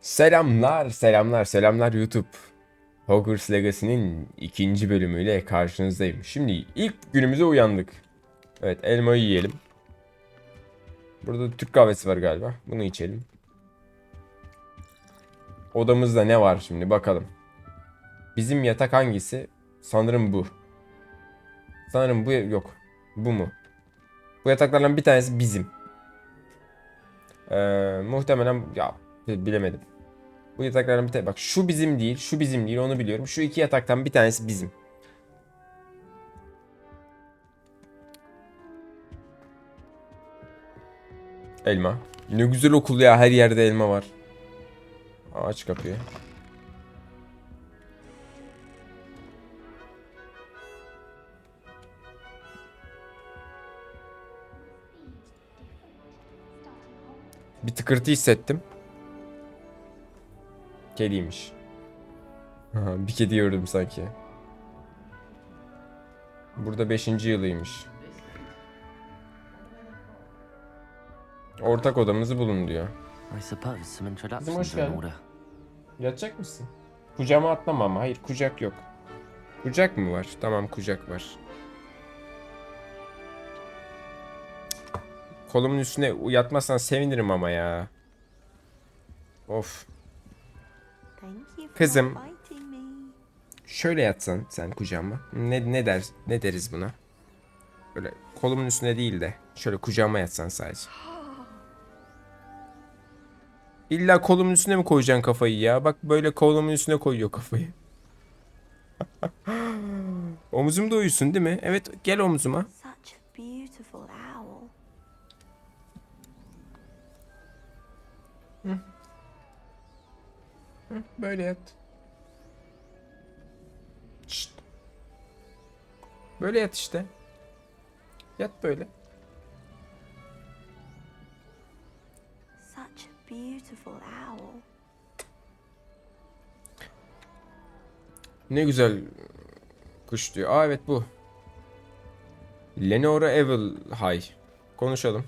Selamlar, selamlar, selamlar YouTube. Hogwarts Legacy'nin 2. bölümüyle karşınızdayım. Şimdi ilk günümüze uyandık. Evet, elmayı yiyelim. Burada Türk kahvesi var galiba. Bunu içelim. Odamızda ne var şimdi bakalım. Bizim yatak hangisi? Sanırım bu. Sanırım bu yok. Bu mu? Bu yataklardan bir tanesi bizim. Muhtemelen ya bilemedim. Bu yataklardan bir tane. Bak şu bizim değil, şu bizim değil onu biliyorum. Şu iki yataktan bir tanesi bizim. Elma. Ne güzel okul ya, her yerde elma var. Aç kapıyı. Bir tıkırtı hissettim. Kediymiş. Aha, bir kedi gördüm sanki. Burada 5. yılıymış. Ortak odamızı bulun diyor. Kızım hoş geldin. Yatacak mısın? Kucağıma atlama ama. Hayır, kucak yok. Kucak mı var? Tamam, kucak var. Kolumun üstüne yatmazsan sevinirim ama ya. Of. Kızım. Şöyle yatsan sen kucağıma. Ne deriz buna? Böyle kolumun üstüne değil de şöyle kucağıma yatsan sadece. İlla kolumun üstüne mi koyacaksın kafayı ya? Bak böyle kolumun üstüne koyuyor kafayı. Omuzumda uyusun değil mi? Evet, gel omuzuma. Hı. Hı, böyle yat. Şşt. Böyle yat işte. Yat böyle. Such a beautiful owl. Ne güzel kuş diyor. Aa evet bu. Lenora Evil High. Konuşalım.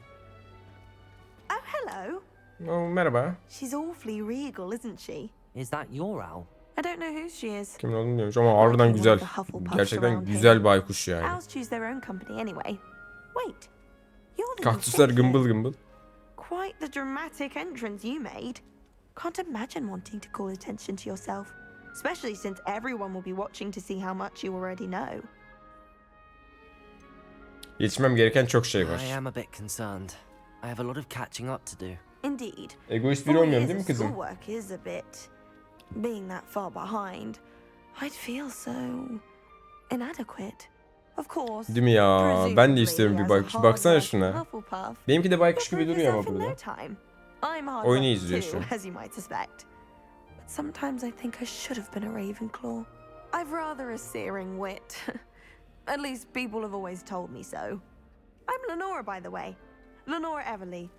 Oh, hello. Oh, merhaba. She's awfully regal, isn't she? Is that your owl? I don't know who she is. Kimin olduğunu bilmiyormuş ama harbiden güzel. Gerçekten güzel baykuş yani. Owls choose their own company anyway. Wait. You're the Kaktüsler executive. gımbıl gımbıl. Quite the dramatic entrance you made. Can't imagine wanting to call attention to yourself, especially since everyone will be watching to see how much you already know. Yetişmem gereken çok şey var. I am a bit concerned. I have a lot of catching up to do. Indeed. Egoist biri 4 olmuyorum years değil mi of kızım? schoolwork is a bit. Being that far behind, I'd feel so inadequate. Of course. Değil mi ya? Ben de istiyorum bir baykuş. Baksana şuna. Hufflepufff. Benimki de baykuş gibi But proof duruyor is ama in no burada. time. I'm hard Oyunu work izliyor too, şu an. as you might suspect. But sometimes I think I should have been a Ravenclaw. I've rather a searing wit. At least people have always told me so. I'm Lenora, by the way. Lenora Everly.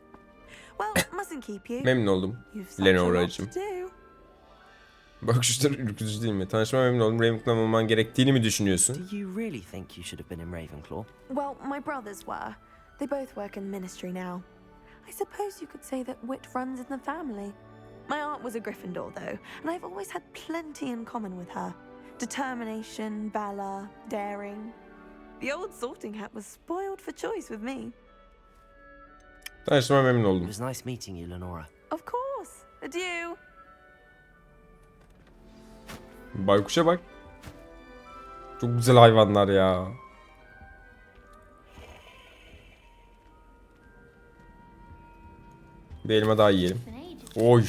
Well, mustn't keep you. Memnun oldum. You've such a lot Lenora'cığım. to do. Bakışlar ürkütücü değil mi? Tanışma memnun oldum. Ravenclaw olman gerektiğini mi düşünüyorsun? Do you really think you should have been in Ravenclaw? Well, my brothers were. They both work in the ministry now. I suppose you could say that wit runs in the family. My aunt was a Gryffindor, though, and I've always had plenty in common with her. Determination, valor, daring. The old sorting hat was spoiled for choice with me. Tanışma memnun It oldum. was nice meeting you, Lenora. Of course. Adieu. Baykuşa bak. Çok güzel hayvanlar ya. Bir elma daha yiyelim. Oy.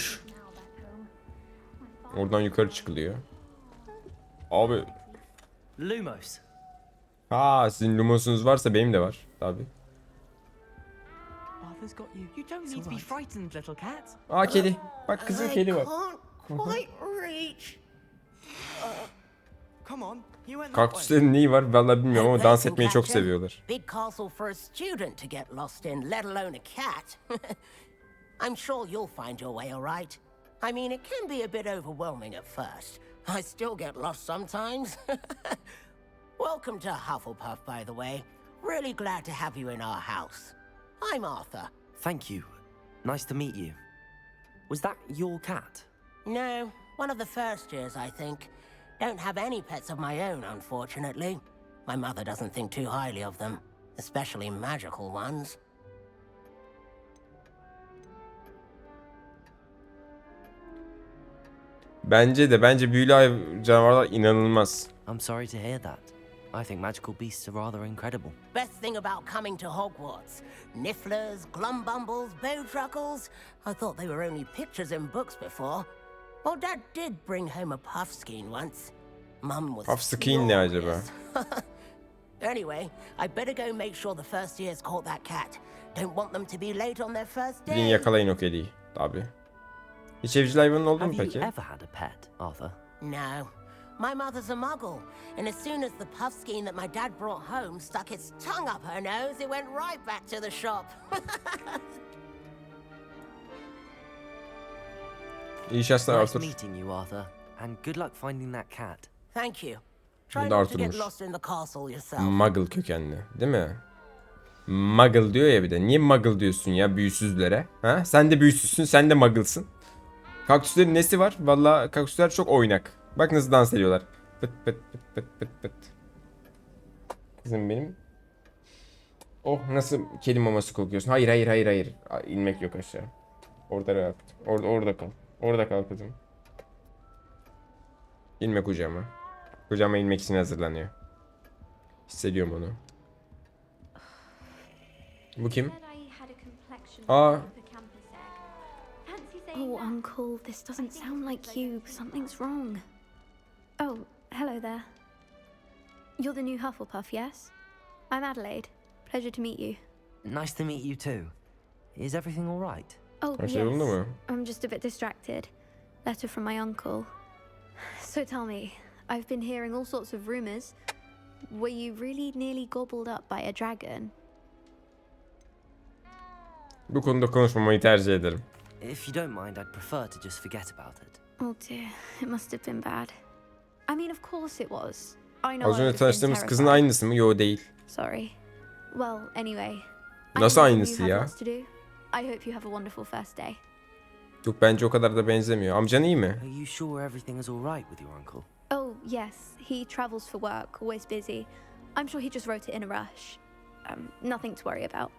Oradan yukarı çıkılıyor. Abi. Lumos. Ha, sizin lumosunuz varsa benim de var. Tabi. Arthur's got you. You don't need to be frightened, little cat. Aa kedi. Bak kızın kedi var. can't quite reach. Come on, you went that way. Kaktüslerin neyi var vallahi bilmiyorum ama dans etmeyi çok seviyorlar. Big castle for a student to get lost in, let alone a cat. I'm sure you'll find your way all right. I mean, it can be a bit overwhelming at first. I still get lost sometimes. Welcome to Hufflepuff, by the way. Really glad to have you in our house. I'm Arthur. Thank you. Nice to meet you. Was that your cat? No, one of the first years, I think. Don't have any pets of my own, unfortunately. My mother doesn't think too highly of them, especially magical ones. Bence büyülü canavarlar inanılmaz. I'm sorry to hear that. I think magical beasts are rather incredible. Best thing about coming to Hogwarts. Nifflers, glumbumbles, bowtruckles. I thought they were only pictures in books before. Well, Dad did bring home a puffskein once. Mum was Puffskein ne acaba? Anyway, I better go make sure the first years caught that cat. Don't want them to be late on their first Gidin day. yakalayın o kediyi. Tabii. Hiç evcil hayvanın oldu mu Have you peki? ever had a pet, Arthur? No. My mother's a muggle, and as soon as the puffskein that my dad brought home stuck its tongue up her nose, it went right back to the shop. İyi şanslar Nice Arthur. meeting you, Arthur, and good luck finding that cat. Thank you. Try Bunda not to get Arthur'muş. lost in the castle yourself. Muggle kökenli, değil mi? Muggle diyor ya bir de. Niye Muggle diyorsun ya büyüsüzlere? Ha? Sen de büyüsüzsün, sen de Muggle'sın. Kaktüslerin nesi var? Vallahi kaktüsler çok oynak. Bak nasıl dans ediyorlar. Pıt pıt pıt pıt pıt pıt. Kızım benim. Oh nasıl kedi maması kokuyorsun. Hayır hayır hayır hayır. İnmek yok aşağı. Orada rahat. Orada kal. Orada kal kızım. İnme kucağıma. Kucağıma inmek için hazırlanıyor. Hissediyorum onu. Bu kim? Aa. Oh, Uncle, this doesn't sound like you. Something's wrong. Oh, hello there. You're the new Hufflepuff, yes? I'm Adelaide. Pleasure to meet you. Nice to meet you too. Is everything all right? Oh, Her şey yolunda mı? I'm just a bit distracted. Letter from my uncle. So tell me, I've been hearing all sorts of rumors. Were you really nearly gobbled up by a dragon? Bu konuda konuşmamayı tercih ederim. If you don't mind, I'd prefer to just forget about it. Oh dear, it must have been bad. I mean, of course it was. I know. Az I önce would have been tanıştığımız kızın terrified. aynısı mı? Yo değil. Sorry. Well, anyway. I Nasıl know you aynısı have ya? lots to do. I hope you have a wonderful first day. Yok bence o kadar da benzemiyor. Amcan iyi mi? Are you sure everything is all right with your uncle? Oh, yes. He travels for work, always busy. I'm sure he just wrote it in a rush. Nothing to worry about.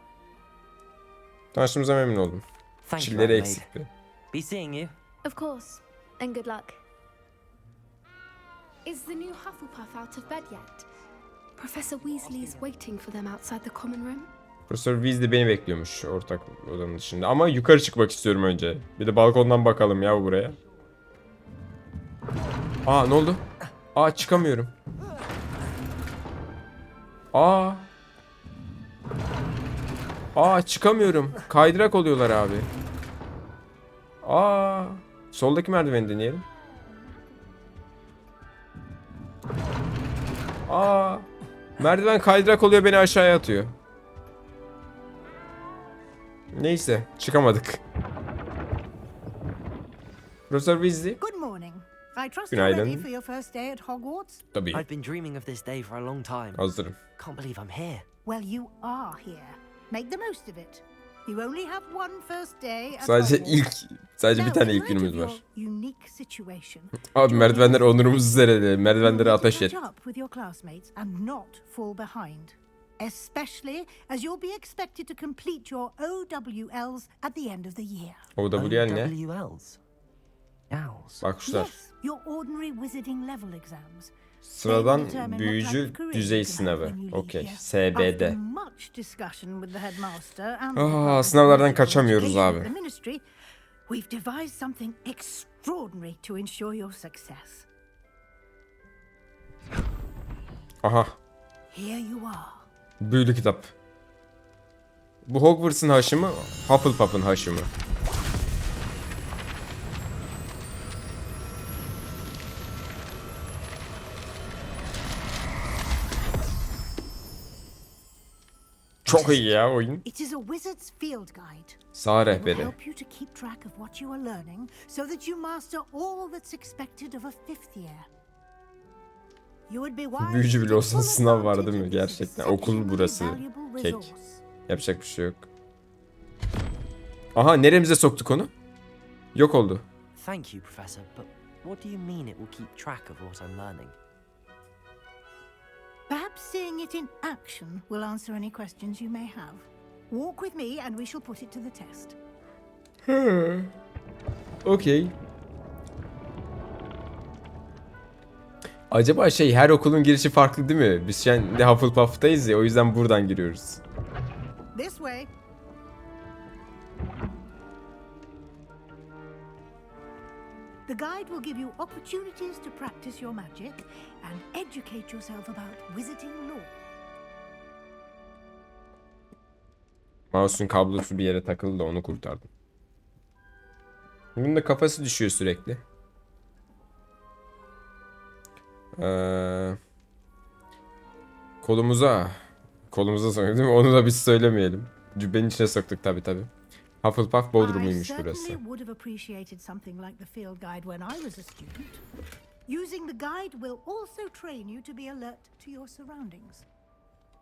Tanıştığımıza memnun oldum. Thank you, Çilleri Adelaide. eksikti. Be seeing you. Of course. And good luck. Is the new Hufflepuff out of bed yet? Professor Weasley's waiting for them outside the common room. Profesör Weasley beni bekliyormuş ortak odanın dışında. Ama yukarı çıkmak istiyorum önce. Bir de balkondan bakalım ya buraya. Aa ne oldu? Aa çıkamıyorum. Aa. Aa çıkamıyorum. Kaydırak oluyorlar abi. Aa. Soldaki merdiveni deneyelim. Aa. Merdiven kaydırak oluyor, beni aşağıya atıyor. Neyse çıkamadık. Profesör Weasley. Good morning. I trust Günaydın. you're ready for your first day at Hogwarts? Tabii. I've been dreaming of this day for a long time. Hazırım. Can't believe I'm here. Well, you are here. Make the most of it. You only have one first day at Sadece Hogwarts. sadece bir Now, tane in ilk light günümüz of var. your unique situation, Abi merdivenler onurumuzu zerredi. Merdivenleri you'll need to ateş et. catch up with your classmates and not fall behind. Especially as you'll be expected to complete your OWLs at the end of the year. OWL ne? OWLs. Owls. Bak şunlar. Yes, your ordinary wizarding level exams. Sıradan They determine what büyücü type of career düzey you can have sınavı. when you leave Okey. here. SBD. After much discussion with the headmaster and the Aa, Department of sınavlardan Physical kaçamıyoruz Education abi. at the Ministry, we've devised something extraordinary to ensure your success. Aha. Here you are. Büyülü kitap. Bu Hogwarts'ın haşı mı? Hufflepuff'ın haşı mı? Çok iyi ya oyun. It is a wizard's field guide. Sağ It will rehberi. help you to keep track of what you are learning so that you master all that's expected of a fifth year. You would be wise Büyücü to bile take olsa full sınav var advantage değil mi? of this Gerçekten. Okul exceptionally burası. valuable Kek. resource. Yapacak bir şey yok. Aha neremize soktuk onu? Yok oldu. Thank you, Professor, but what do you mean it will keep track of what I'm learning? Perhaps seeing it in action will answer any questions you may have. Walk with me and we shall put it to the test. Okey. Acaba her okulun girişi farklı değil mi? Biz şimdi Hufflepuff'tayız ya, o yüzden buradan giriyoruz. This way. The guide will give you opportunities to practice your magic and educate yourself about wizarding lore. Mouse'un kablosu bir yere takıldı da onu kurtardım. Bunun da kafası düşüyor sürekli. Kolumuza sokuyor değil mi? Onu da biz söylemeyelim. Cübbenin içine soktuk tabi. Hufflepuff Bodrum'uymuş I burası. certainly would have appreciated something like the field guide when I was a student. Using the guide will also train you to be alert to your surroundings.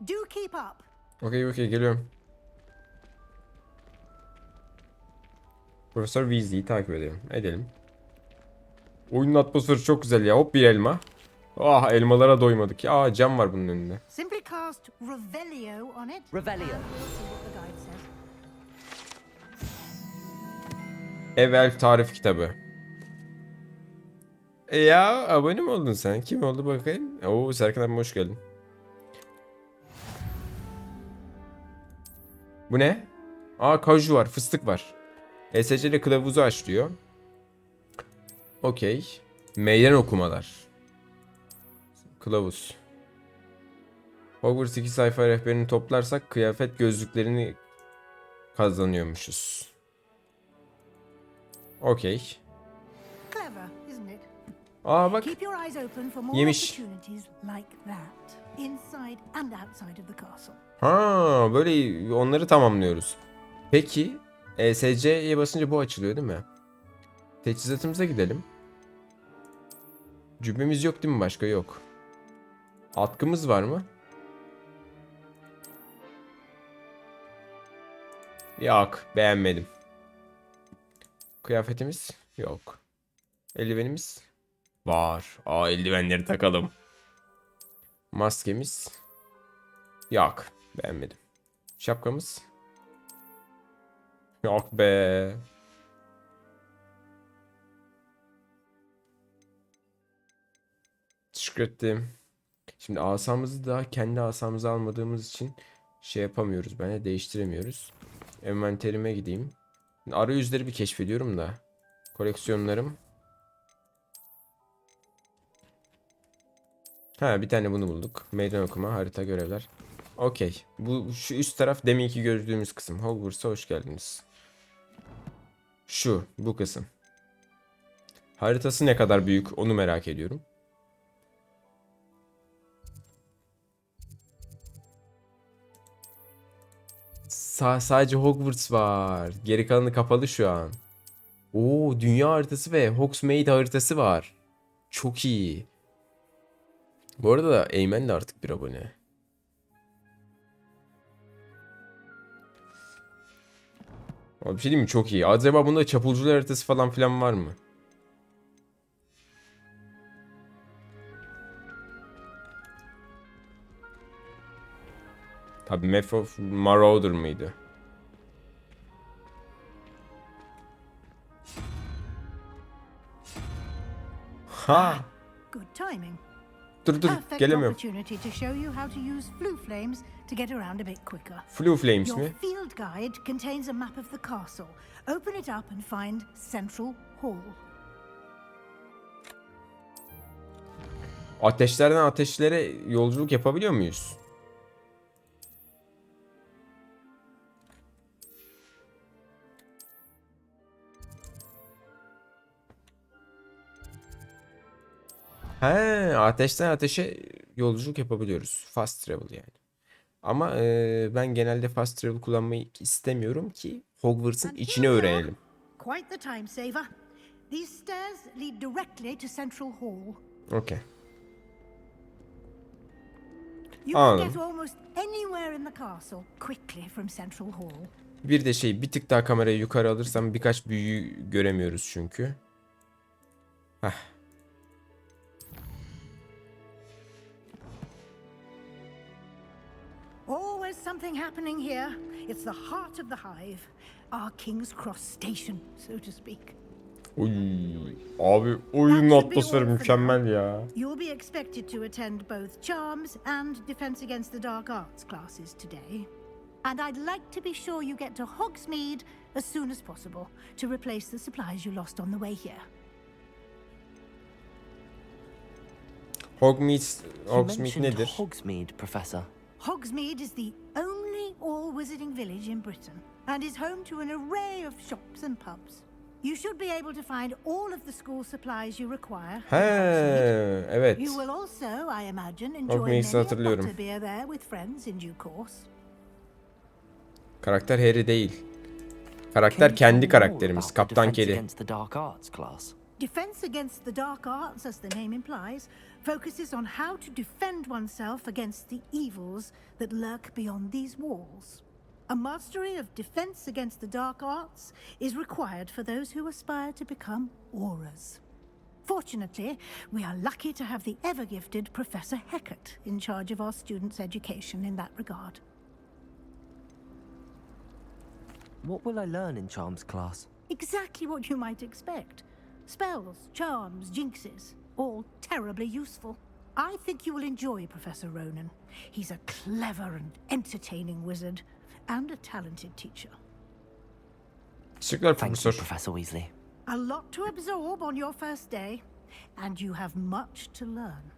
Do keep up. Okey geliyorum. Profesör Weasley'i takip edelim. Oyunun atmosferi çok güzel ya. Hop bir elma. Ah, elmalara doymadık ya. Cam var bunun önünde. Simply cast Revelio on it. Revelio. And we'll see what the guide says. Elf tarif kitabı. Ya abone mi oldun sen? Kim oldu bakayım? Oo, Serkan abi hoş geldin. Bu ne? Aa, kaju var, fıstık var. ESC'de kılavuzu aç diyor. Okey. Meydan okumalar. Kılavuz. Hogwarts 2 sayfa rehberini toplarsak kıyafet gözlüklerini kazanıyormuşuz. Okey. Clever, isn't it? Aa bak. Keep your eyes open for more Yemiş. opportunities like that, inside and outside of the castle. Ha, böyle onları tamamlıyoruz. Peki ESC'ye basınca bu açılıyor değil mi? Teçhizatımıza gidelim. Cübbemiz yok değil mi? Başka yok. Atkımız var mı? Yok. Beğenmedim. Kıyafetimiz yok. Eldivenimiz var. Aa, eldivenleri takalım. Maskemiz yok. Beğenmedim. Şapkamız yok be. Teşekkür ettim. Şimdi asamızı da kendi asamızı almadığımız için şey yapamıyoruz. Bence değiştiremiyoruz. Envanterime gideyim. Arayüzleri bir keşfediyorum da. Koleksiyonlarım. Ha, bir tane bunu bulduk. Meydan okuma, harita, görevler. Okey. Şu üst taraf deminki gördüğümüz kısım. Hogwarts'a hoş geldiniz. Bu kısım. Haritası ne kadar büyük onu merak ediyorum. Sadece Hogwarts var. Geri kalanı kapalı şu an. Oo, dünya haritası ve Hogsmeade haritası var. Çok iyi. Bu arada da Eymen de artık bir abone. Abi bir şey diyeyim mi? Çok iyi. Acaba bunda çapulcular haritası falan filan var mı? Tabii Map of Marauder mıydı? Ha! Good timing. Dur Perfect gelemiyorum. opportunity to show you how to use flue flames to get around a bit quicker. Flue Flames Your mi? field guide contains a map of the castle. Open it up and find Central Hall. Ateşlerden ateşlere yolculuk yapabiliyor muyuz? He, ateşten ateşe yolculuk yapabiliyoruz. Fast travel yani. Ama ben genelde fast travel kullanmayı istemiyorum ki Hogwarts'ın And içini here we are. öğrenelim. Quite the time saver. These stairs lead directly to Central Hall. Okay. You can Anladım. get almost anywhere in the castle quickly from Central Hall. Bir de bir tık daha kamerayı yukarı alırsam birkaç büyüyü göremiyoruz çünkü. Always something happening here. It's the heart of the hive. Our King's Cross station, so to speak. Uy, abi oyunun atmosferi mükemmel ya. You'll be expected to attend both Charms and Defense Against the Dark Arts classes today. And I'd like to be sure you get to Hogsmeade as soon as possible to replace the supplies you lost on the way here. Hogsmeade nedir? Hogsmeade, Professor. Hogsmeade is the only all-wizarding village in Britain and is home to an array of shops and pubs. You should be able to find all of the school supplies you require. He, evet. You will also, I imagine, enjoy Hogwarts'ı many a hatırlıyorum. butterbeer there with friends in due course. Karakter Harry değil. Karakter kendi karakterimiz. Kaptan Kedi. Against the Dark Arts class. Defense Against the Dark Arts, as the name implies, focuses on how to defend oneself against the evils that lurk beyond these walls. A mastery of Defense Against the Dark Arts is required for those who aspire to become auras. Fortunately, we are lucky to have the ever-gifted Professor Hecat in charge of our students' education in that regard. What will I learn in Charms class? Exactly what you might expect. Spells, charms, jinxes, all terribly useful. I think you will enjoy Professor Ronan. He's a clever and entertaining wizard, and a talented teacher. Teşekkürler Thank you, Profesör. Professor Weasley. A lot to absorb on your first day, and you have much to learn.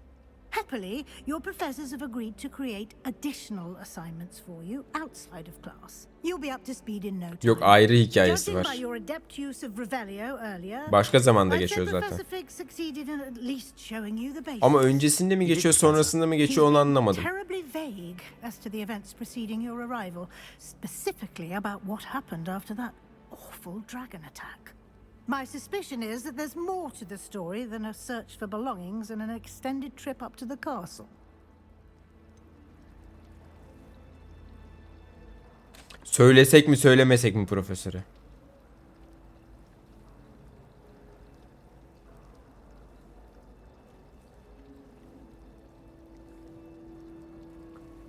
Happily, your professors have agreed to create additional assignments for you outside of class. You'll be up to speed in no time. Yok, ayrı hikayesi Judging var. by your adept use of Revelio earlier, Başka zamanda I'd say geçiyor zaten. Professor Fig succeeded in at least showing you the basics. Ama öncesinde mi geçiyor, sonrasında mı geçiyor onu anlamadım. He's been terribly vague as to the events preceding your arrival, specifically about what happened after that awful dragon attack. My suspicion is that there's more to the story than a search for belongings and an extended trip up to the castle. Söylesek mi söylemesek mi profesöre?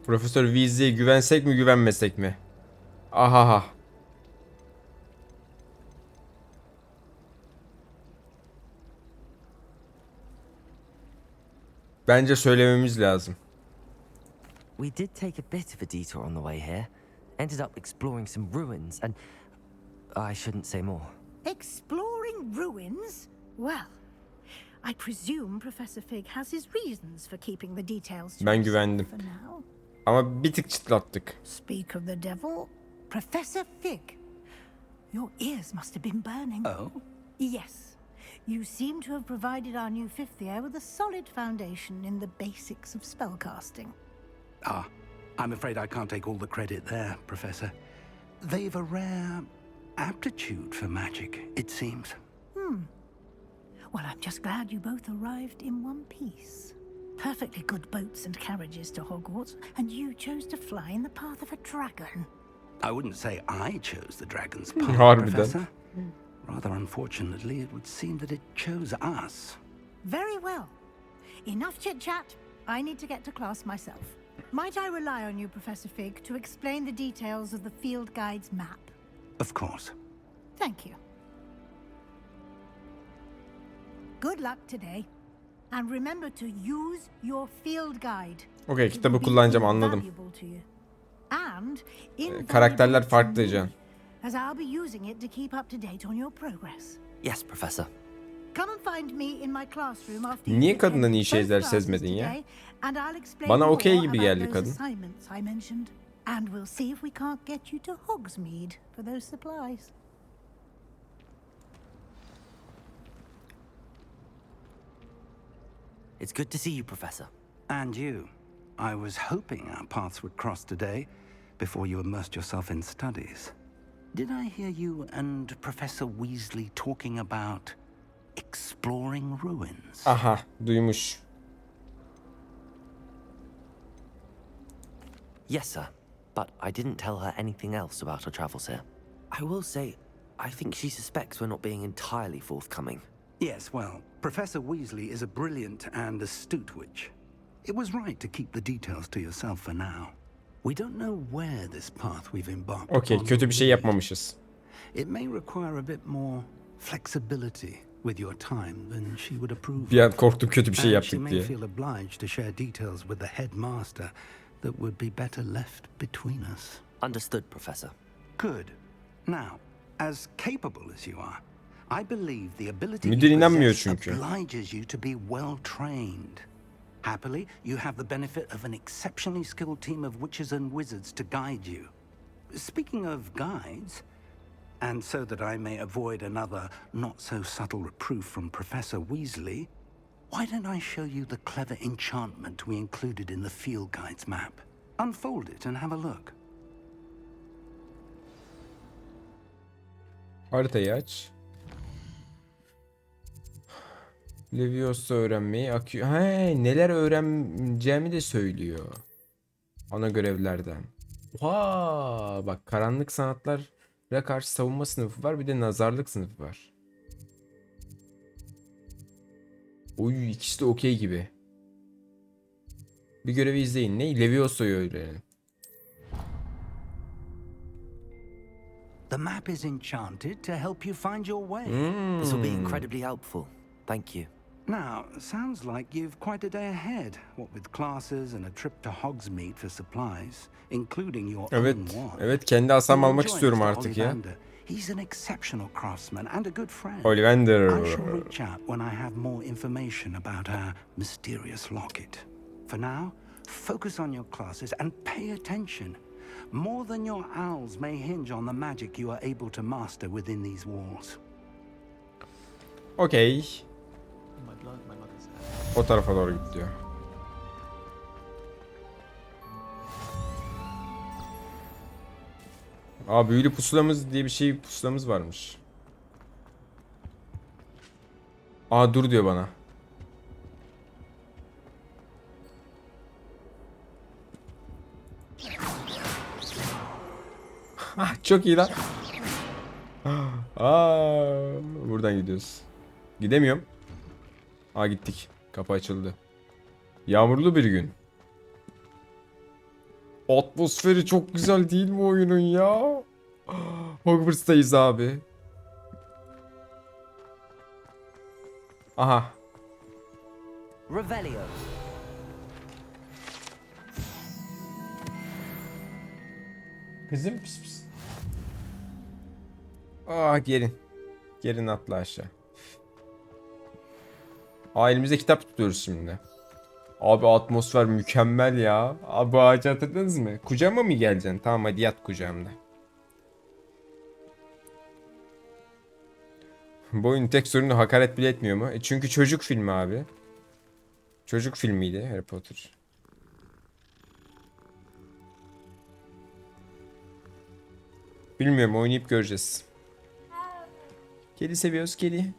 Profesör Weasley'e güvensek mi güvenmesek mi? Ahaha. Bence söylememiz lazım. We did take a bit of a detour on the way here. Ended up exploring some ruins and... I shouldn't say more. Exploring ruins? Well, I presume Professor Fig has his reasons for keeping the details to Ben himself güvendim. for now. Ama bir tık çıtlattık. Speak of the devil, Professor Fig. Your ears must have been burning. Oh? Yes. You seem to have provided our new fifth year with a solid foundation in the basics of spellcasting. Ah, I'm afraid I can't take all the credit there, Professor. They've a rare aptitude for magic, it seems. Well, I'm just glad you both arrived in one piece. Perfectly good boats and carriages to Hogwarts, and you chose to fly in the path of a dragon. I wouldn't say I chose the dragon's path, Harbiden. Professor. Rather unfortunately, it would seem that it chose us. Very well. Enough chit-chat. I need to get to class myself. Might I rely on you, Professor Fig, to explain the details of the field guide's map? Of course. Thank you. Good luck today. And remember to use your field guide. Okey, It will kitabı be kullanacağım, anladım. invaluable to you. And invaluable Karakterler to farklı me, Can. as I'll be using it to keep up to date on your progress. Yes, Professor. Come and find me in my classroom after you Niye attend kadından iyi both şeyler classes sezmedin ya? today, and I'll explain Bana more okey gibi about geldi those kadın. assignments I mentioned, and we'll see if we can't get you to Hogsmeade for those supplies. It's good to see you, Professor. And you. I was hoping our paths would cross today before you immersed yourself in studies. Did I hear you and Professor Weasley talking about exploring ruins? Aha, duymuş. Yes, sir. But I didn't tell her anything else about our travels here. I will say, I think she suspects we're not being entirely forthcoming. Yes, well, Professor Weasley is a brilliant and astute witch. It was right to keep the details to yourself for now. We don't know where this path we've embarked Okey, upon kötü bir will şey lead. yapmamışız. It may require a bit more flexibility with your time than she would approve. Bir an korktum kötü bir şey And she yaptık may diye. feel obliged to share details with the headmaster that would be better left between us. Understood, Professor. Good. Now, as capable as you are, I believe the ability Müdür you inanmıyor possess çünkü. obliges you to be well trained. Happily, you have the benefit of an exceptionally skilled team of witches and wizards to guide you. Speaking of guides, and so that I may avoid another not-so-subtle reproof from Professor Weasley, why don't I show you the clever enchantment we included in the field guide's map? Unfold it and have a look. Haritayı aç. Leviosa öğrenmeyi akıyor. He, neler öğreneceğimi de söylüyor. Ana görevlerden. Oha, bak karanlık sanatlara karşı savunma sınıfı var, bir de nazarlık sınıfı var. Oy, ikisi de okey gibi. Bir görevi izleyin. Ne? Leviosa'yı öğrenelim. The map is enchanted to help you find your way. This will be incredibly helpful. Thank you. Now, sounds like you've quite a day ahead, what with classes and a trip to Hogsmeade for supplies, including your Evet, own wand. evet kendi asam You'll almak enjoy istiyorum Mr. artık ya. Ollivander. He's an exceptional craftsman and a good friend. Ollivander. I shall reach out when I have more information about our mysterious locket. For now, focus on your classes and pay attention. More than your owls may hinge on the magic you are able to master within these walls. Okey. O tarafa doğru git diyor. Aa, büyülü pusulamız diye bir şey, pusulamız varmış. Aa, dur diyor bana. Ah, çok iyi lan. Aa, buradan gidiyoruz. Gidemiyorum. Aa, gittik. Kapı açıldı. Yağmurlu bir gün. Atmosferi çok güzel değil mi oyunun ya? Hogwarts'tayız abi. Aha. Revelio. Kızım pis pis. Aa, gelin. Gelin atla aşağı. Aa, elimizde kitap tutuyoruz şimdi. Abi atmosfer mükemmel ya. Abi ağacı hatırladınız mı? Kucağıma mı geleceksin? Tamam, hadi yat kucağımda. Bu oyunun tek sorunu hakaret bile etmiyor mu? Çünkü çocuk filmi abi. Çocuk filmiydi Harry Potter. Bilmiyorum, oynayıp göreceğiz. Kedi seviyoruz, kedi.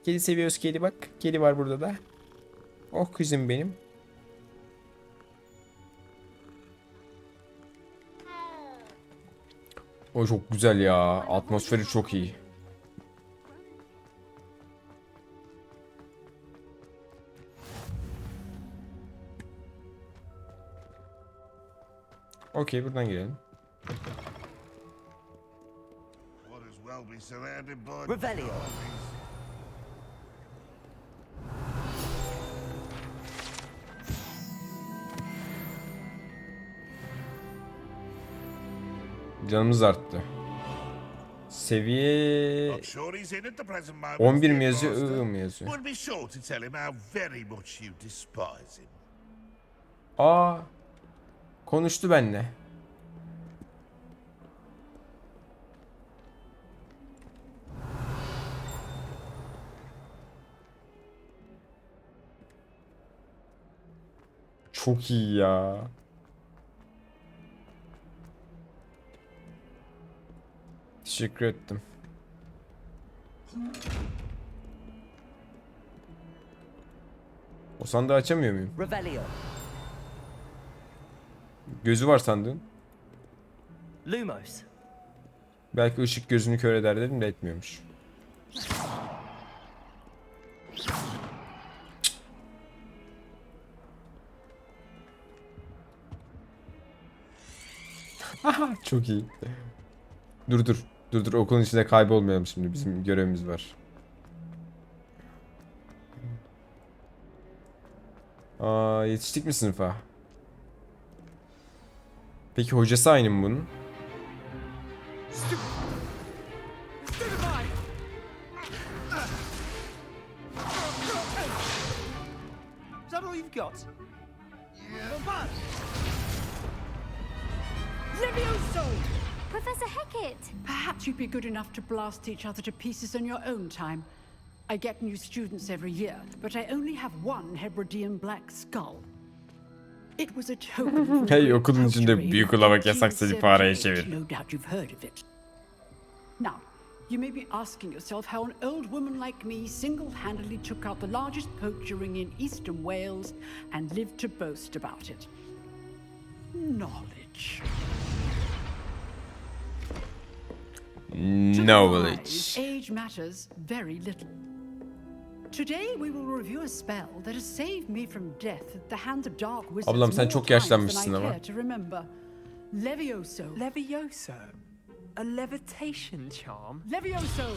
Kedi seviyoruz, kedi bak. Kedi var burada da. Oh kızım benim. O çok güzel ya. Atmosferi çok iyi. Okey, buradan girelim. Revelio. Canımız arttı. Seviye 11 mi yazıyor, I mı yazıyor? Aa, konuştu benimle. Çok iyi ya. Teşekkür ettim. O sandığı açamıyor muyum? Revelio. Gözü var sandığın. Lumos. Belki ışık gözünü kör eder dedim de etmiyormuş. Çok iyi. Dur okulun içinde kaybolmayalım şimdi. Bizim görevimiz var. Yetiştik mi sınıfa? Peki hocası aynı mı bunun? Is that all you've got? Levioso! Professor Hecat! Perhaps you'd be good enough to blast each other to pieces in your own time. I get new students every year, but I only have one Hebridean black skull. It was a token from the Hey, great okulun içinde poetry büyük of kullanmak yasak, seni fareye 1878. çevir. No doubt you've heard of it. Now, you may be asking yourself how an old woman like me single-handedly took out the largest poacher ring in eastern Wales and lived to boast about it. Knowledge. To Knowledge. the wise, age matters very little. Today we will review a spell that has saved me from death at the hands of dark wizards. Ablam, sen more çok times yaşlanmışsın than I ama. care to remember. Levioso. Levioso? A levitation charm? Levioso.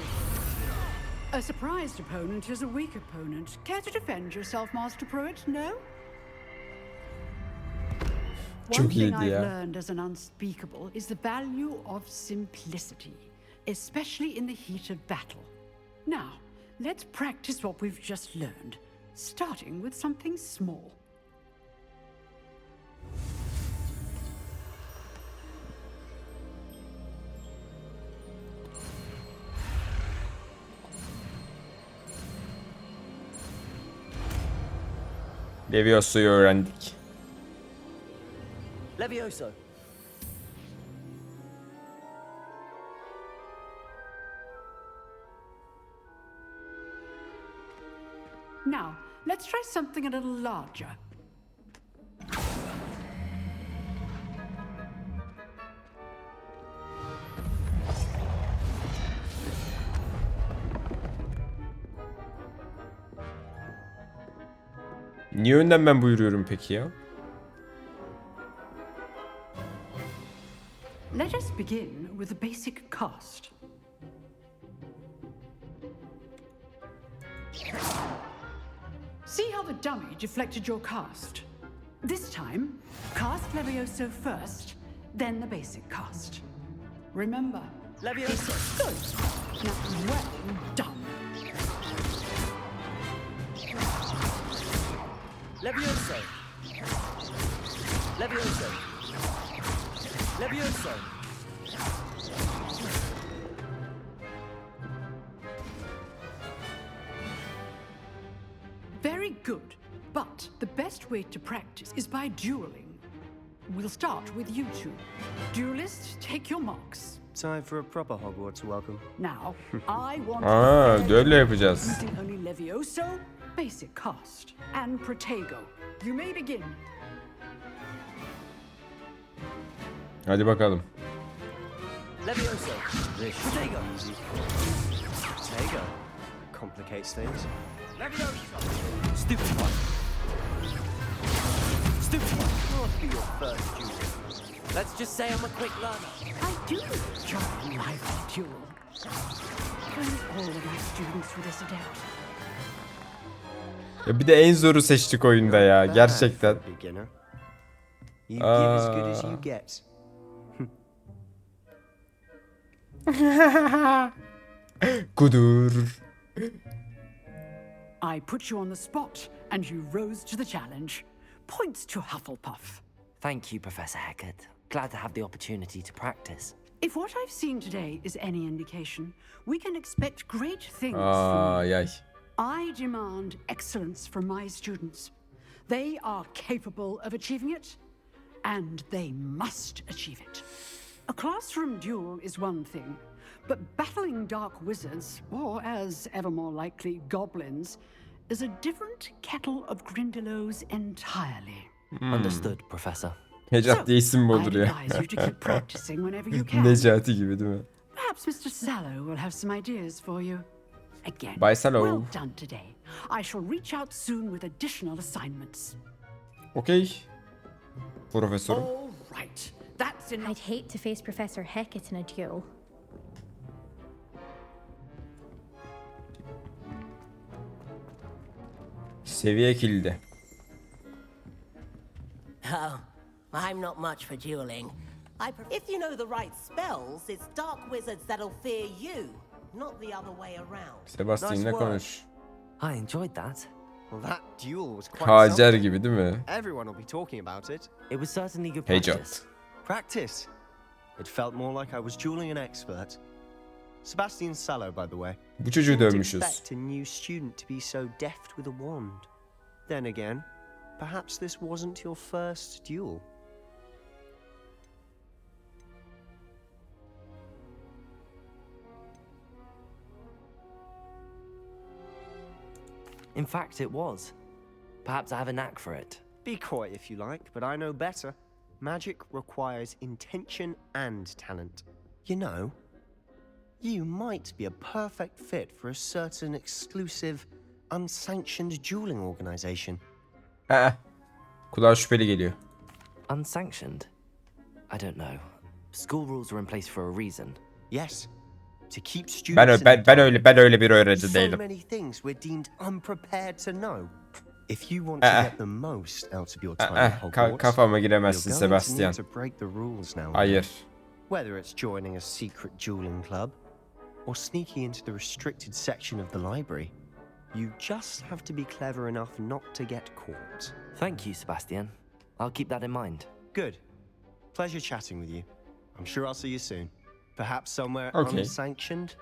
A surprised opponent is a weak opponent. Care to defend yourself, Master Pruitt? No? One Çok thing iyiydi I've ya. learned as an unspeakable is the value of simplicity, especially in the heat of battle. Now, let's practice what we've just learned, starting with something small. Levioso'yu öğrendik. Levioso. Now, let's try something a little larger. Niye önden ben buyuruyorum peki ya? Let us begin with a basic cast. See how the dummy deflected your cast? This time, cast Levioso first, then the basic cast. Remember, Levioso. good. Now, well done. Levioso. Levioso. Levioso. Very good. But the best way to practice is by dueling. We'll start with you two. Duelists, take your marks. Time for a proper Hogwarts welcome. Now, I want Düello yapacağız. using only Levioso, basic cast, and Protego. You may begin. Hadi bakalım. Levioso. This Protego. Tego complicates things. Stupid one. Stupid one. Must be your first duel. Let's just say I'm a quick learner. I do enjoy a lively duel. Can all of my students with this adept? Ya bir de en zoru seçtik oyunda ya. Gerçekten. For a beginner. You give as good as you get. Kudur. I put you on the spot, and you rose to the challenge. Points to Hufflepuff. Thank you, Professor Hecat. Glad to have the opportunity to practice. If what I've seen today is any indication, we can expect great things from Ay ay. I demand excellence from my students. They are capable of achieving it, and they must achieve it. A classroom duel is one thing, but battling dark wizards, or as ever more likely, goblins, is a different kettle of Grindylows entirely. Understood, Professor. Necat diye isim mi I olur ya? advise you to keep practicing whenever you can. Necati gibi değil mi? Perhaps Mr. Sallow will have some ideas for you. Again, Bye, Sallow. well done today. I shall reach out soon with additional assignments. Okey. Profesörüm. All right. That's enough. I'd hate to face Professor Hecat in a duel. Seviye kilidi. Oh, I'm not much for dueling. If you know the right spells, it's dark wizards that'll fear you, not the other way around. Sebastian'la konuş. I enjoyed that. Well, that duel was quite Hacer something. gibi değil mi? Everyone will be talking about it. It was certainly good Heyecan. practice. Practice. It felt more like I was dueling an expert. Sebastian Sallow, by the way. Bu çocuğu Didn't dövmüşüz. expect a new student to be so deft with a wand. Then again, perhaps this wasn't your first duel. In fact, it was. Perhaps I have a knack for it. Be coy if you like, but I know better. Magic requires intention and talent. You know, you might be a perfect fit for a certain exclusive, unsanctioned dueling organization. Kulağa şüpheli geliyor. Unsanctioned? I don't know. School rules are in place for a reason. Yes, to keep students Ben in the ben öyle bir öğrenci so değilim. many things we're deemed unprepared to know. If you want to get the most out of your time at Hogwarts, Kafama giremezsin you're going to Sebastian. need to break the rules now and Hayır. then. Whether it's joining a secret dueling club or sneaking into the restricted section of the library, you just have to be clever enough not to get caught. Thank you, Sebastian. I'll keep that in mind. Good. Pleasure chatting with you. I'm sure I'll see you soon. Perhaps somewhere Okay. unsanctioned.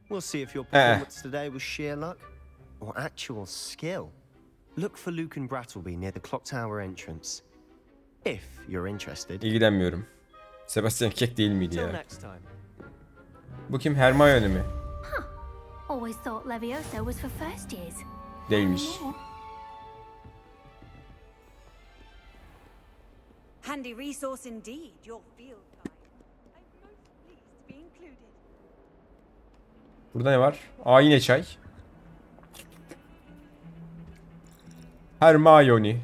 We'll see if your performance today was sheer luck or actual skill. Look for Luke and Brattleby near the clock tower entrance. If you're interested. İlgilenmiyorum. Sebastian kek değil miydi Till ya? next time. Bu kim? Hermione mi? Always thought Levioso was for first years. Değilmiş. Handy resource indeed, your field guide. I'm most pleased to be included. Burada ne var? Aa, yine çay. Hermione.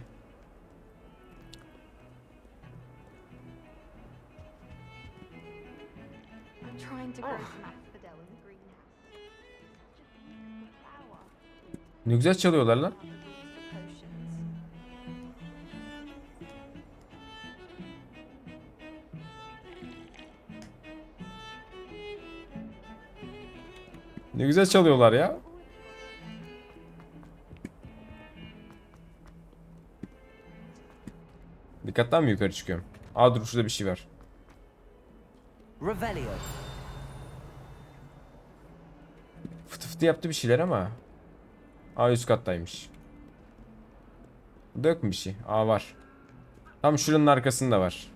I'm trying to grow some asphodel in the greenhouse. Such a beautiful flower. Ne güzel çalıyorlar lan. Potions. Ne güzel çalıyorlar ya. Dikkatten mi yukarı çıkıyorum? Aa, dur, şurada bir şey var. Revelio. Fıtı fıtı yaptı bir şeyler ama. Aa, üst kattaymış. Burada yok mu bir şey? Aa, var. Tam şuranın arkasında var.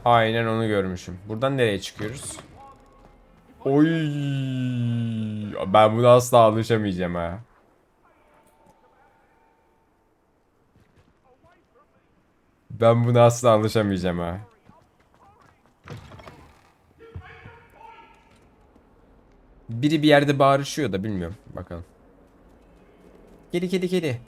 Aynen onu görmüşüm. Buradan nereye çıkıyoruz? Oy! Ben buna asla alışamayacağım ha. Ben buna asla alışamayacağım ha. Biri bir yerde bağırışıyor da bilmiyorum. Bakalım. Kedi kedi kedi.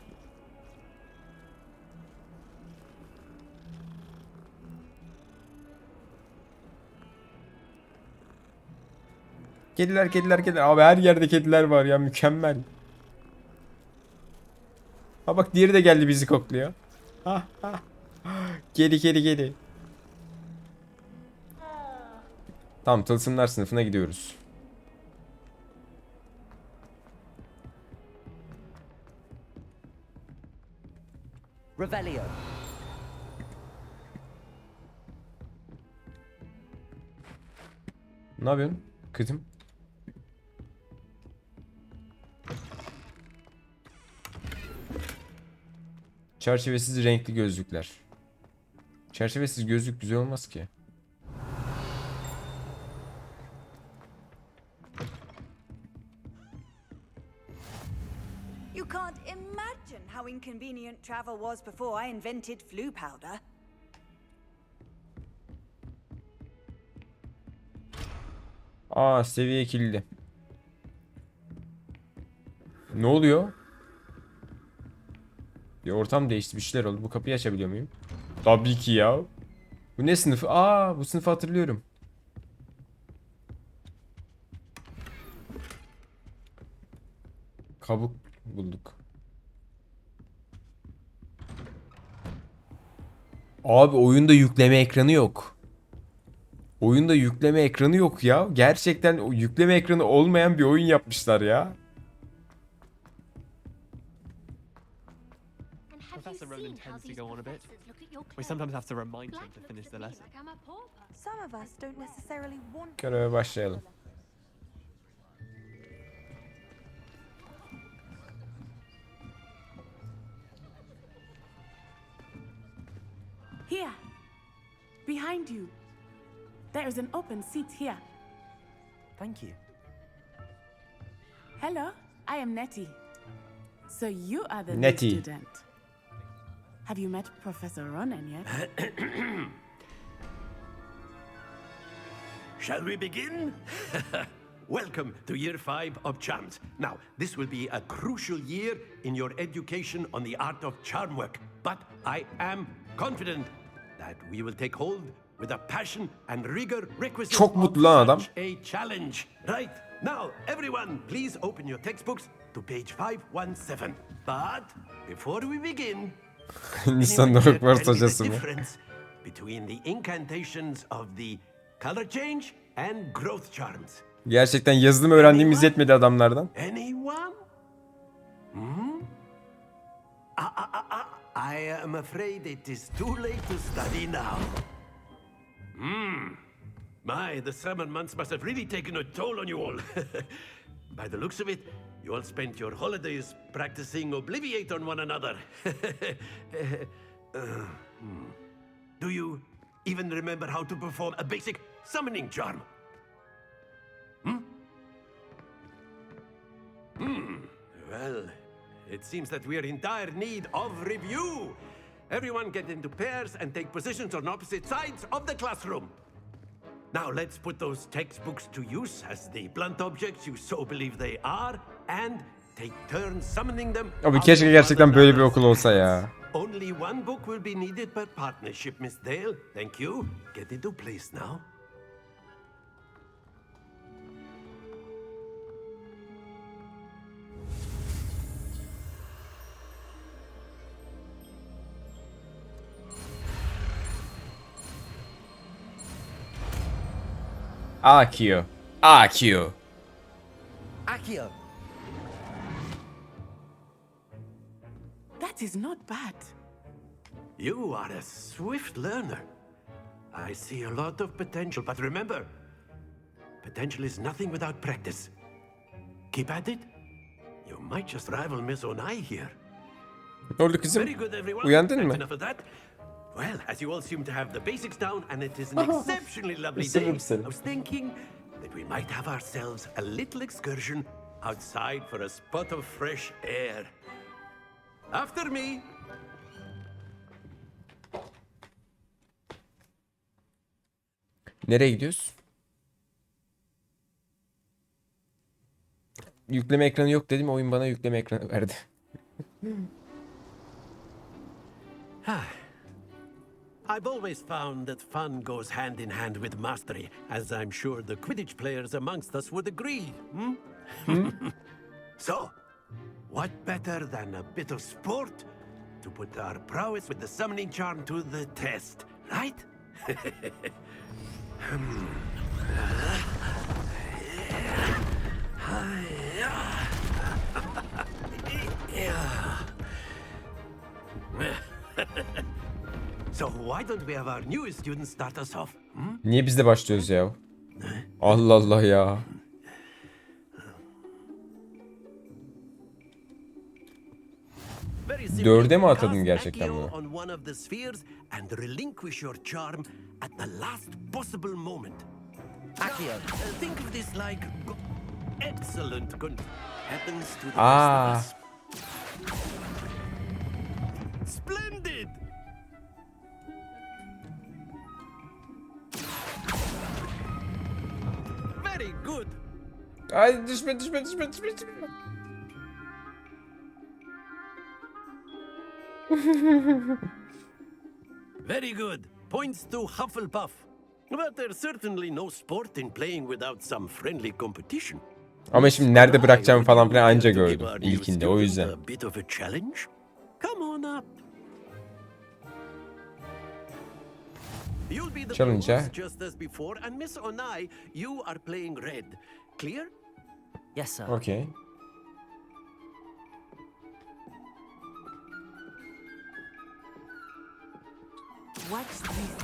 Kediler kediler kediler. Abi her yerde kediler var ya, mükemmel. Ha bak, diğeri de geldi bizi kokluyor. Ha ha. Kedi kedi kedi. Tamam, tılsımlar sınıfına gidiyoruz. Revelio. Ne yapıyorsun kızım? Çerçevesiz renkli gözlükler. Çerçevesiz gözlük güzel olmaz ki. You can't imagine how inconvenient travel was before I invented flu powder. Aa, seviye kilidi. Ne oluyor? Bir ortam değişti, bir şeyler oldu. Bu kapıyı açabiliyor muyum? Tabii ki ya. Bu ne sınıfı? Aa, bu sınıfı hatırlıyorum. Kabuk bulduk. Abi oyunda yükleme ekranı yok. Oyunda yükleme ekranı yok ya. Gerçekten o yükleme ekranı olmayan bir oyun yapmışlar ya. Professor Ronan tends to go on a bit. We sometimes have to remind him to finish the lesson. Some of us don't necessarily want. Göreve başlayalım. Here, behind you. There is an open seat here. Thank you. Hello, I am Nettie. So you are the Nettie. new student. Have you met Professor Ronan yet? Shall we begin? Welcome to Year 5 of Charms. Now, this will be a crucial year in your education on the art of charm work. But I am confident that we will take hold with a passion and rigor requisite Çok mutlu lan adam. of such a challenge. Right, now, everyone, please open your textbooks to page 517. But before we begin, Hindistan'da Hogwarts tell me the hocası mı? difference between the incantations of the color change and growth charms. Gerçekten yazılım öğrendiğimiz yetmedi adamlardan. Anyone? Hmm? I am afraid it is too late to study now. My, the summer months must have really taken a toll on you all. By the looks of it, you all spent your holidays practicing Obliviate on one another. Do you even remember how to perform a basic summoning charm? Well, it seems that we are in dire need of review. Everyone get into pairs and take positions on opposite sides of the classroom. Now let's put those textbooks to use as the blunt objects you so believe they are and take turns summoning them. Abi keşke gerçekten böyle bir okul olsa ya. Only one book will be needed per partnership, Miss Dale. Thank you. Get into place now. AQ. AQ. Accio! That is not bad. You are a swift learner. I see a lot of potential, but remember, potential is nothing without practice. Keep at it. You might just rival Miss Onai here. Ne oldu kızım? Very good, everyone. Uyandın That's mı? enough of that. Well, as you all seem to have the basics down, and it is an exceptionally lovely day, Isırırım seni. I was thinking that we might have ourselves a little excursion outside for a spot of fresh air. After me. Nereye gidiyoruz? Yükleme ekranı yok dedim, oyun bana yükleme ekranı verdi. I've always found that fun goes hand in hand with mastery, as I'm sure the Quidditch players amongst us would agree. So, what better than a bit of sport to put our prowess with the summoning charm to the test, right? So why don't we have our newest student start us off? Niye biz de başlıyoruz ya? Allah Allah ya. Dörde mi atadın gerçekten bunu? On one of the spheres and relinquish your charm at the last possible moment. Accio! Think of this like excellent happens to the Aa. rest of us. Splendid! Very good. Ay düşme. Very good. Points to Hufflepufff. But there's certainly no sport in playing without some friendly competition. Ama şimdi nerede bırakacağım falan filan anca gördüm ilkinde, o yüzden. A bit of a challenge? Come on up. You'll be the Challenge'a. blues just as before, and Miss Onai, you are playing red. Clear? Yes, sir. Okay. What's this?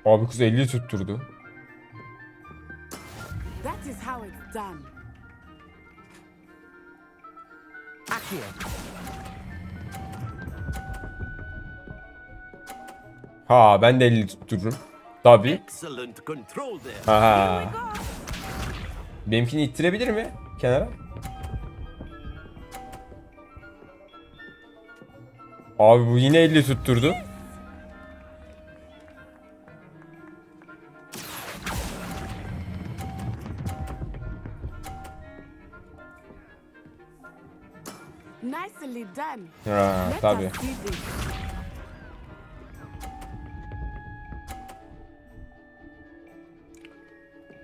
Abi kız 50 tutturdu. That is how it's done. Accio. Ha ben de 50 tuttururum. Tabii. Excellent control there. Aha. Benimkini ittirebilir mi kenara? Abi bu yine 50 tutturdu. Nicely done. Ha, Let tabii. us see this.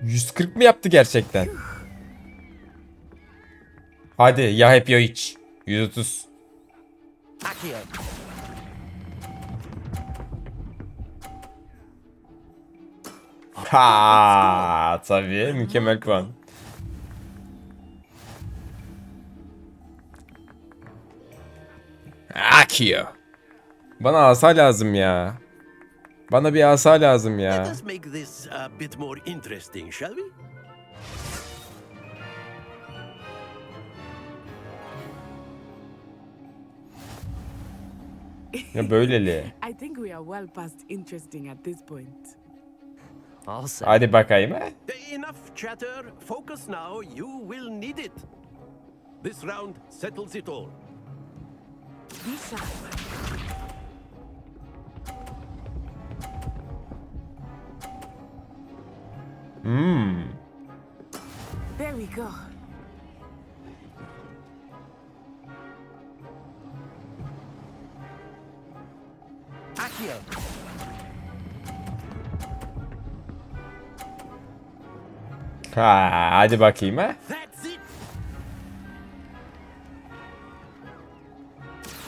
...140 mı yaptı gerçekten? Hadi ya hep ya hiç. 130. Accio. Ha tabii mükemmel puan. Akio. Bana asa lazım ya. Bana bir asa lazım Let ya. us make this a bit more interesting, shall we? Ya böyleli. I think we are well past interesting at this point. I'll say. Hadi bakayım ha. Enough chatter. Focus now. You will need it. This round settles it all. Be sharp. There we go. Accio. Ha, hadi bakayım ha. That's it.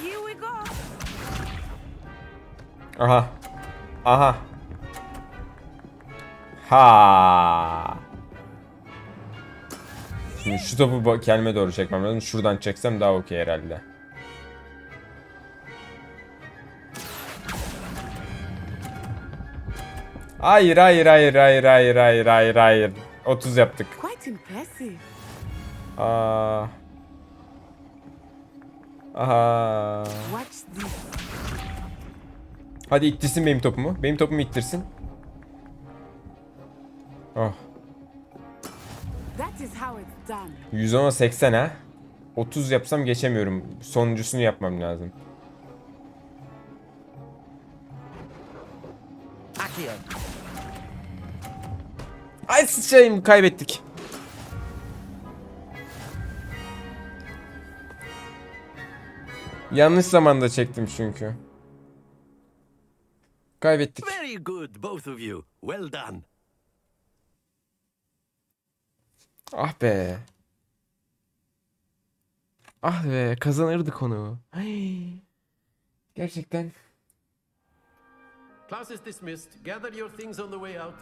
Here we go. Aha. Aha. Ha. Şimdi şu topu kendime doğru çekmem lazım. Şuradan çeksem daha okey herhalde. Hayır hayır hayır hayır hayır hayır hayır hayır. 30 yaptık. Quite impressive. Aa. Aha. Watch this. Hadi ittirsin benim topumu. Benim topumu ittirsin. Oh. That is how it's done. 110'a 80 ha. 30 yapsam geçemiyorum. Sonuncusunu yapmam lazım. Accio. Ay sıçayım, kaybettik. Yanlış zamanda çektim çünkü. Kaybettik. Very good, both of you. Well done. Ah be. Ah be, kazanırdık onu. Ay. Gerçekten. Class is dismissed. Gather your things on the way out.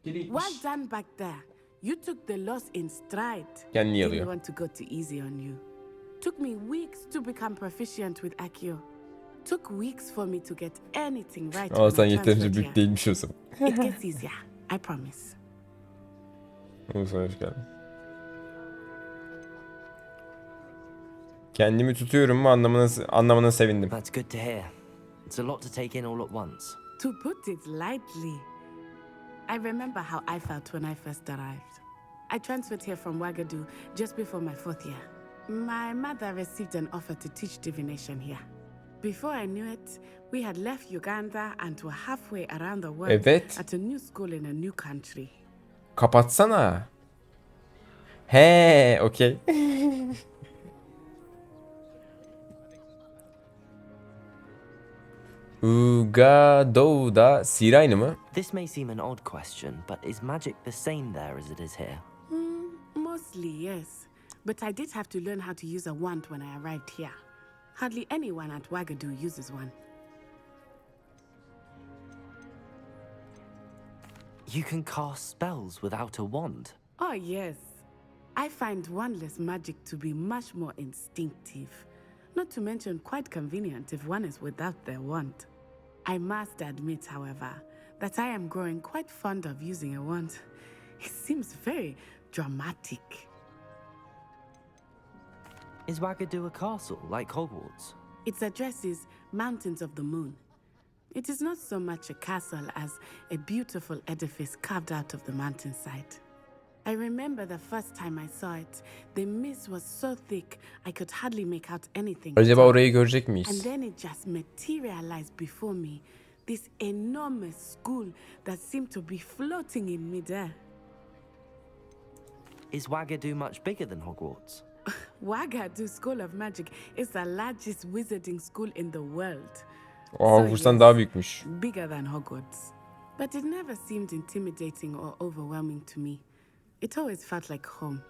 Well done back there. You took the loss in stride. Kendini Didn't alıyor. want to go too easy on you. Took me weeks to become proficient with Accio. Took weeks for me to get anything right. Ama when sen I yeterince transferred büyük here. değilmiş o zaman. It gets easier, I promise. Hoş geldin. Kendimi tutuyorum mu anlamına sevindim. That's good to hear. It's a lot to take in all at once. To put it lightly, I remember how I felt when I first arrived. I transferred here from Wagadu just before my 4th year. My mother received an offer to teach divination here. Before I knew it, we had left Uganda and were halfway around the world Evet. at a new school in a new country. Kapatsana. He, okey. Ugadou'da sihir aynı mı? This may seem an odd question, but is magic the same there as it is here? Mostly, yes. But I did have to learn how to use a wand when I arrived here. Hardly anyone at Wagadu uses one. You can cast spells without a wand. Oh, yes. I find wandless magic to be much more instinctive. Not to mention quite convenient if one is without their wand. I must admit, however, that I am growing quite fond of using a wand. It seems very dramatic. Is Wagadu a castle, like Hogwarts? Its address is Mountains of the Moon. It is not so much a castle as a beautiful edifice carved out of the mountainside. I remember the first time I saw it, the mist was so thick I could hardly make out anything. Acaba orayı görecek miyiz? And then it just materialized before me, this enormous school that seemed to be floating in midair. Is Wagadu much bigger than Hogwarts? Wagadu School of Magic is the largest wizarding school in the world. Hogwarts'tan daha büyükmüş. Bigger than Hogwarts. But it never seemed intimidating or overwhelming to me. It always felt like home.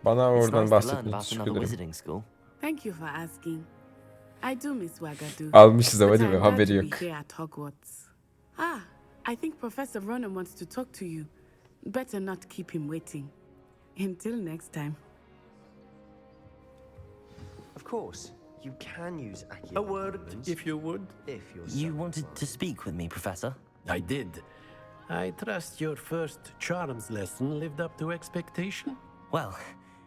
Bana It's oradan nice to learn bahsetmek about teşekkür another ederim. wizarding school. Thank you for asking. I do miss Wagadu. Almışız ama but değil mi? I'm glad Haberi to yok. be here at Hogwarts. I think Professor Ronan wants to talk to you. Better not keep him waiting. Until next time. Of course, you can use A word, if you would. If you're You so wanted to speak with me, Professor? I did. I trust your first charms lesson lived up to expectation? Well,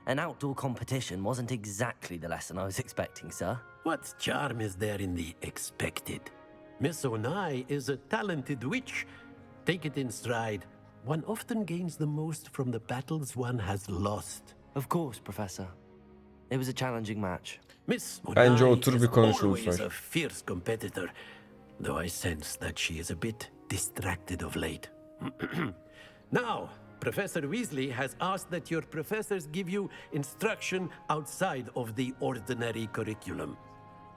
an outdoor competition wasn't exactly the lesson I was expecting, sir. What charm is there in the expected? Miss Onai is a talented witch. Take it in stride. One often gains the most from the battles one has lost. Of course, Professor. It was a challenging match. Miss Bence Onai otur is bir konuşalım always sonra. a fierce competitor, though I sense that she is a bit distracted of late. Now, Professor Weasley has asked that your professors give you instruction outside of the ordinary curriculum.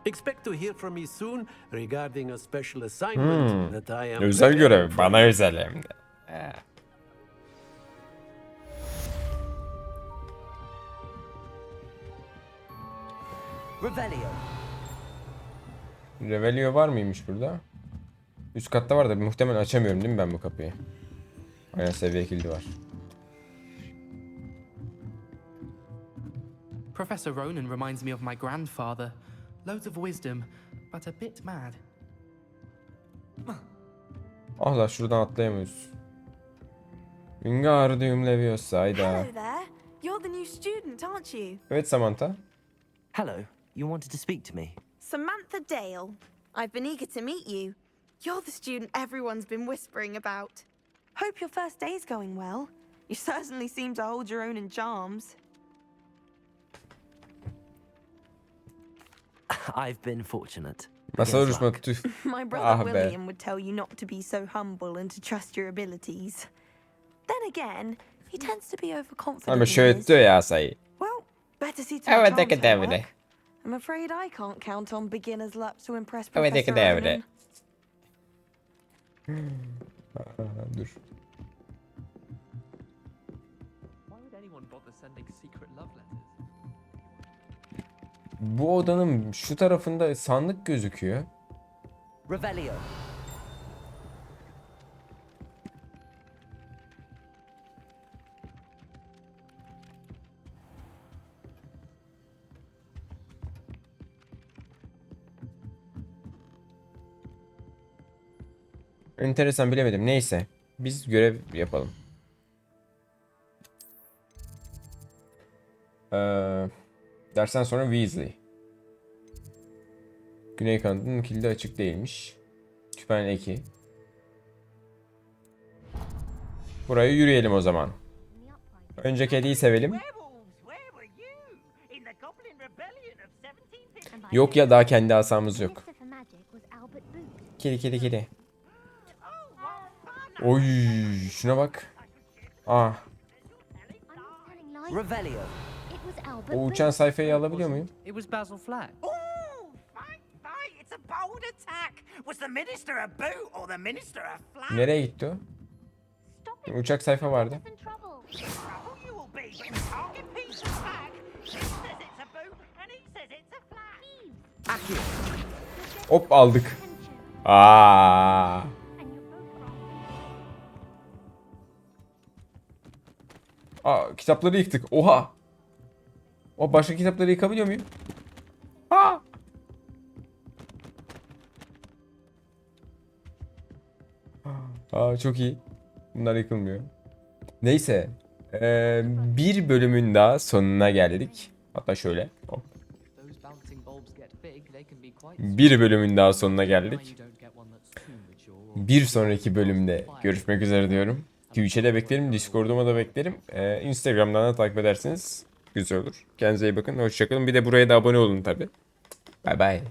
Expect to hear from me soon regarding a special assignment that I am Özel preparing görev. for Bana you. özel hem de. Revelio. Revelio var mıymış burada? Üst katta var da muhtemelen açamıyorum değil mi ben bu kapıyı? Aynen, seviye kilidi var. Professor Ronan reminds me of my grandfather. Loads of wisdom, but a bit mad. Ah la, şuradan atlayamıyoruz. Wingardium Leviosa, hayda. Hello there. You're the new student, aren't you? Evet Samantha. Hello, you wanted to speak to me? Samantha Dale. I've been eager to meet you. You're the student everyone's been whispering about. Hope your first day's going well. You certainly seem to hold your own in charms. I've been fortunate. Masa Against duruşma luck. tüh. My brother Ah be. William would tell you not to be so humble and to trust your abilities. Then again, he tends to be overconfident. Ama in şöyle his. diyor ya sayı. Well, better see to my Evet, charms tek devre. homework. I'm afraid I can't count on beginner's luck to impress Evet, tek Professor devre. Ronan. Dur. Why would anyone bother sending secret love letters? Bu odanın şu tarafında sandık gözüküyor. Revelio. Enteresan, bilemedim. Neyse. Biz görev yapalım. Dersten sonra Weasley. Güney kanadının kilidi açık değilmiş. Kütüphane 2. Buraya yürüyelim o zaman. Önce kediyi sevelim. Yok ya, daha kendi asamız yok. Kedi kedi kedi. Oy, şuna bak. Ah. Revelio. O uçan sayfayı alabiliyor muyum? It was Basil Flack. It's a bold attack. Was the minister a boot or the minister a flag? Nereye gitti o? Uçak sayfa vardı. You will be when target piece is back. He says it's a boot and he says it's a flag. Hop aldık. Aa. Aa, kitapları yıktık. Oha. O başka kitapları yıkabiliyor muyum? Aa. Aa, çok iyi. Bunlar yıkılmıyor. Neyse. Bir bölümün daha sonuna geldik. Hatta şöyle. Hop. Bir bölümün daha sonuna geldik. Bir sonraki bölümde görüşmek üzere diyorum. Twitch'e de beklerim, Discord'uma da beklerim. Instagram'dan da takip ederseniz güzel olur. Kendinize iyi bakın, hoşçakalın. Bir de buraya da abone olun tabi. Bye bye.